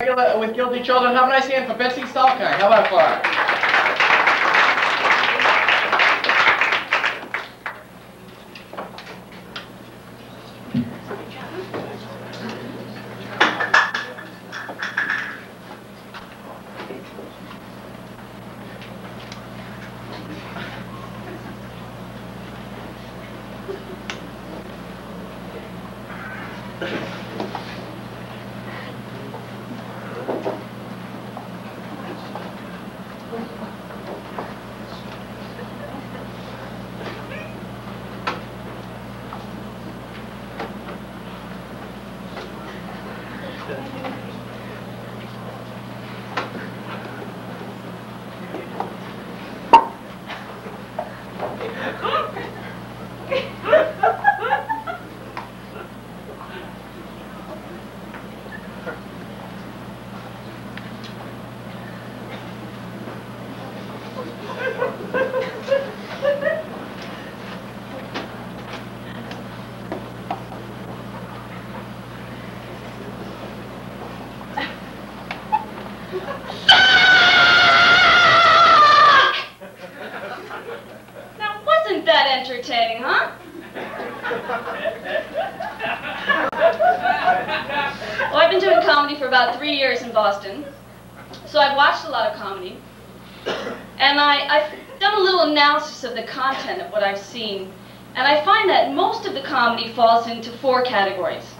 With guilty children. Have a nice hand for Betsy Salkind. How about for her? Now, wasn't that entertaining, huh? Well, I've been doing comedy for about 3 years in Boston, so I've watched a lot of comedy, and I've done a little analysis of the content of what I've seen, and I find that most of the comedy falls into 4 categories.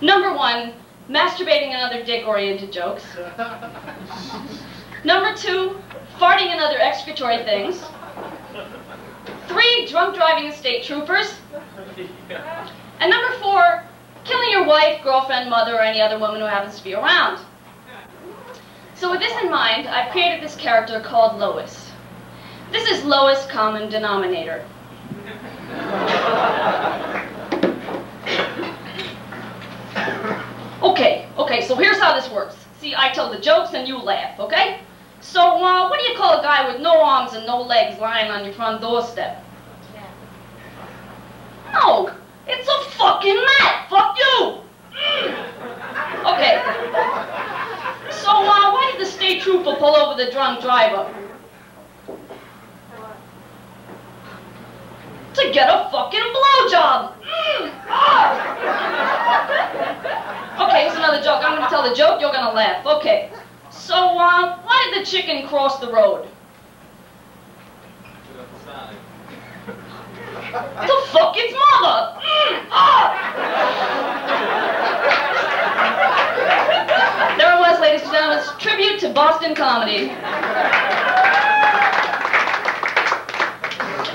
Number 1, masturbating and other dick-oriented jokes. Number 2, farting and other excretory things. 3, drunk driving and state troopers. And number 4, killing your wife, girlfriend, mother, or any other woman who happens to be around. So with this in mind, I've created this character called Lois. This is lowest common denominator. Okay, so here's how this works. See, I tell the jokes and you laugh, okay? So, what do you call a guy with no arms and no legs lying on your front doorstep? No, it's a fucking mat. Fuck you. Okay. So, why did the state trooper pull over the drunk driver? To get a fucking blowjob. Okay, here's another joke. I'm going to tell the joke, you're going to laugh. Okay. So, why did the chicken cross the road? To fuck its mother! There it was, ladies and gentlemen. It's a tribute to Boston comedy.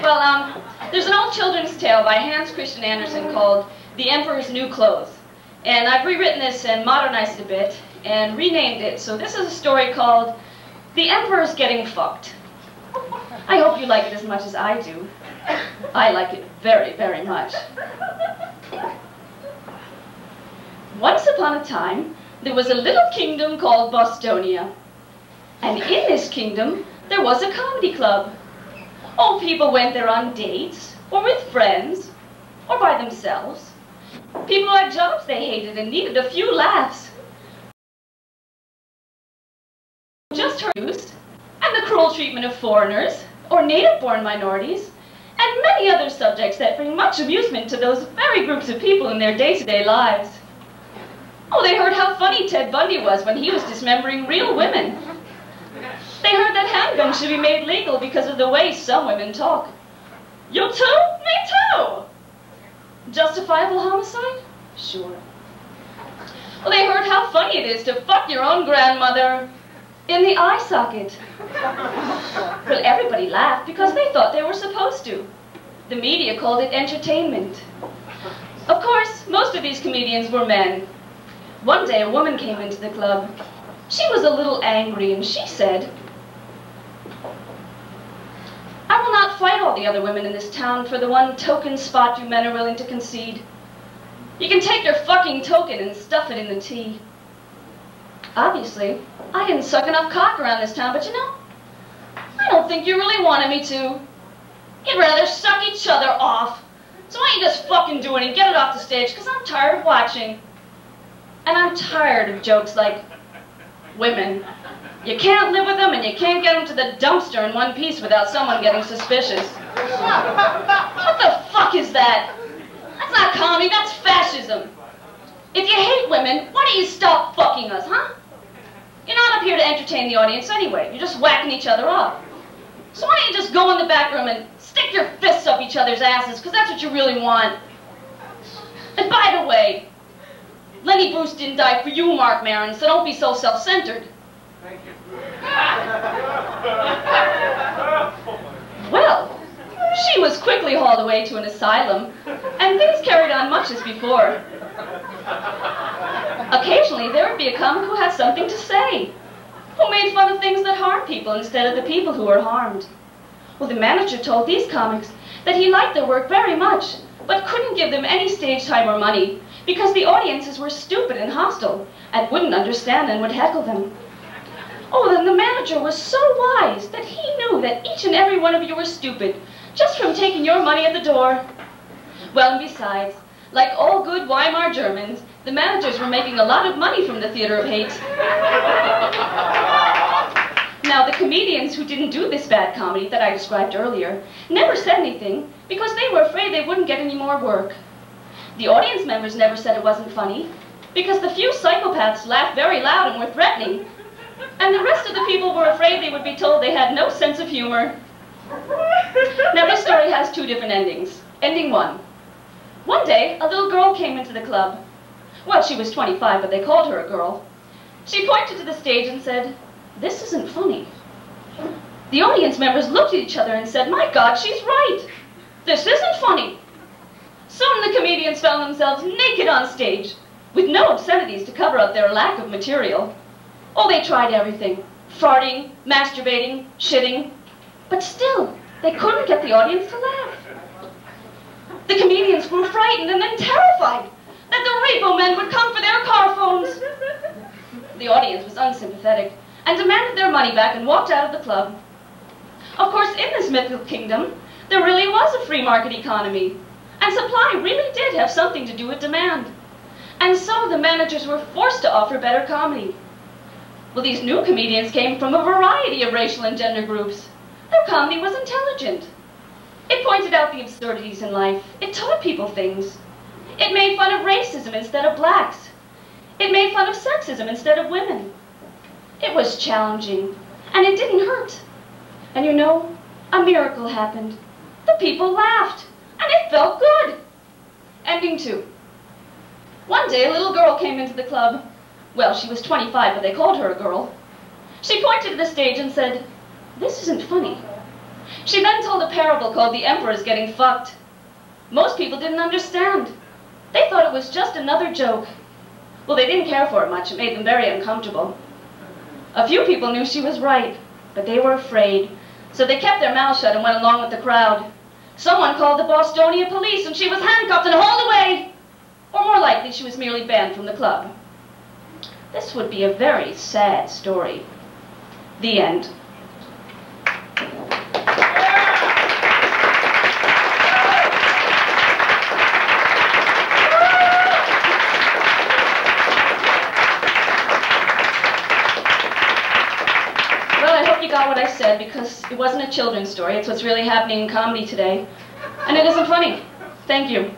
Well, there's an old children's tale by Hans Christian Andersen called The Emperor's New Clothes. And I've rewritten this and modernized it a bit and renamed it. So this is a story called The Emperor's Getting Fucked. I hope you like it as much as I do. I like it very, very much. Once upon a time, there was a little kingdom called Bostonia. And in this kingdom, there was a comedy club. Old people went there on dates, or with friends, or by themselves. People who had jobs they hated and needed a few laughs. Just heard abuse, and the cruel treatment of foreigners, or native-born minorities, and many other subjects that bring much amusement to those very groups of people in their day-to-day lives. Oh, they heard how funny Ted Bundy was when he was dismembering real women. They heard that handguns should be made legal because of the way some women talk. You too? Me too! Justifiable homicide? Sure. Well, they heard how funny it is to fuck your own grandmother in the eye socket. Well, everybody laughed because they thought they were supposed to. The media called it entertainment. Of course, most of these comedians were men. One day, a woman came into the club. She was a little angry, and she said, "I will not fight all the other women in this town for the one token spot you men are willing to concede. You can take your fucking token and stuff it in the tea." Obviously, I didn't suck enough cock around this town, but you know, I don't think you really wanted me to. You'd rather suck each other off. So why don't you just fucking do it and get it off the stage, because I'm tired of watching. And I'm tired of jokes like, women, you can't live with them and you can't get them to the dumpster in one piece without someone getting suspicious. What the fuck is that? That's not comedy, that's fascism. If you hate women, why don't you stop fucking us, huh? You're not up here to entertain the audience anyway. You're just whacking each other up. So why don't you just go in the back room and stick your fists up each other's asses, because that's what you really want. And by the way, Lenny Bruce didn't die for you, Mark Maron, so don't be so self-centered. Thank you. Well, she was quickly hauled away to an asylum, and things carried on much as before. Occasionally, there would be a comic who had something to say, who made fun of things that harm people instead of the people who were harmed. Well, the manager told these comics that he liked their work very much, but couldn't give them any stage time or money because the audiences were stupid and hostile and wouldn't understand and would heckle them. Oh, then the manager was so wise that he knew that each and every one of you were stupid just from taking your money at the door. Well, and besides, like all good Weimar Germans, the managers were making a lot of money from the theater of hate. Now, the comedians who didn't do this bad comedy that I described earlier never said anything because they were afraid they wouldn't get any more work. The audience members never said it wasn't funny because the few psychopaths laughed very loud and were threatening, and the rest of the people were afraid they would be told they had no sense of humor. Now, this story has two different endings. Ending one. One day, a little girl came into the club. Well, she was 25, but they called her a girl. She pointed to the stage and said, "This isn't funny." The audience members looked at each other and said, "My God, she's right. This isn't funny." Soon the comedians found themselves naked on stage, with no obscenities to cover up their lack of material. Oh, they tried everything. Farting, masturbating, shitting. But still, they couldn't get the audience to laugh. The comedians grew frightened and then terrified that the repo men would come for their car phones. The audience was unsympathetic and demanded their money back and walked out of the club. Of course, in this mythical kingdom, there really was a free market economy, and supply really did have something to do with demand. And so the managers were forced to offer better comedy. Well, these new comedians came from a variety of racial and gender groups. Their comedy was intelligent. It pointed out the absurdities in life. It taught people things. It made fun of racism instead of blacks. It made fun of sexism instead of women. It was challenging, and it didn't hurt. And you know, a miracle happened. The people laughed, and it felt good. Ending two. One day, a little girl came into the club. Well, she was 25, but they called her a girl. She pointed to the stage and said, "This isn't funny." She then told a parable called "The Emperor's Getting Fucked." Most people didn't understand. They thought it was just another joke. Well, they didn't care for it much. It made them very uncomfortable. A few people knew she was right, but they were afraid. So they kept their mouths shut and went along with the crowd. Someone called the Bostonia police and she was handcuffed and hauled away. Or more likely, she was merely banned from the club. This would be a very sad story. The end. Got what I said because it wasn't a children's story. It's what's really happening in comedy today. And it isn't funny. Thank you.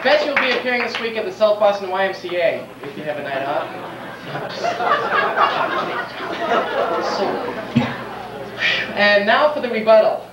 Betsy will be appearing this week at the South Boston YMCA if you have a night out. And now for the rebuttal.